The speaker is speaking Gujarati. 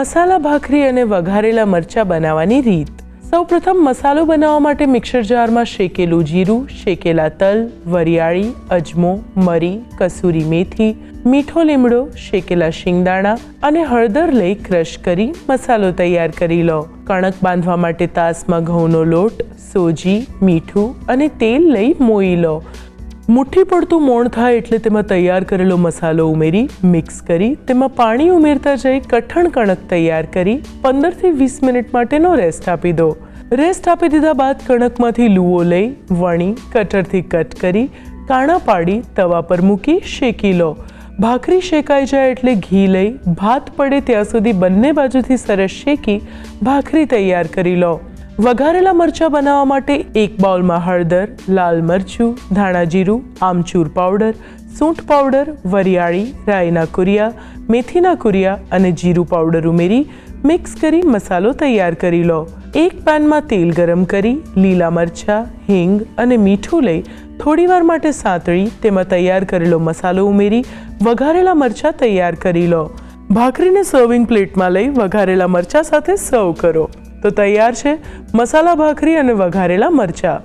મસાલા ભાખરી અને વઘારેલા મરચાં બનાવવાની રીત। સૌપ્રથમ મસાલો બનાવવા માટે મિક્સર જારમાં શેકેલું જીરું, શેકેલા તલ, વરિયાળી, અજમો, મરી, કસૂરી મેથી, મીઠો લીમડો, શેકેલા શિંગદાણા અને હળદર લઈ ક્રશ કરી મસાલો તૈયાર કરી લો। કણક બાંધવા માટે તાસમાં ઘઉંનો લોટ, સોજી, મીઠું અને તેલ લઈ મોઈ લો। મુઠ્ઠી પડતું મોણ થાય એટલે તેમાં તૈયાર કરેલો મસાલો ઉમેરી મિક્સ કરી તેમાં પાણી ઉમેરતા જઈ કઠણ કણક તૈયાર કરી 15 થી 20 મિનિટ માટેનો રેસ્ટ આપી દો। રેસ્ટ આપી દીધા બાદ કણકમાંથી લૂવો લઈ વણી કટરથી કટ કરી કાણા પાડી તવા પર મૂકી શેકી લો। ભાખરી શેકાઈ જાય એટલે ઘી લઈ ભાત પડે ત્યાં સુધી બંને બાજુથી સરસ શેકી ભાખરી તૈયાર કરી લો। વઘારેલા મરચાં બનાવવા માટે એક બાઉલમાં હળદર, લાલ મરચું, ધાણા જીરું, આમચૂર પાવડર, સૂંઠ પાવડર, વરિયાળી, રાઈના કુરિયા, મેથીના કુરિયા અને જીરું પાવડર ઉમેરી મિક્સ કરી મસાલો તૈયાર કરી લો। એક પેનમાં તેલ ગરમ કરી લીલા મરચાં, હિંગ અને મીઠું લઈ થોડીવાર માટે સાંતળી તેમાં તૈયાર કરેલો મસાલો ઉમેરી વઘારેલા મરચાં તૈયાર કરી લો। ભાખરીને સર્વિંગ પ્લેટમાં લઈ વઘારેલા મરચાં સાથે સર્વ કરો તો તૈયાર છે મસાલા ભાખરી અને વઘારેલા મરચાં।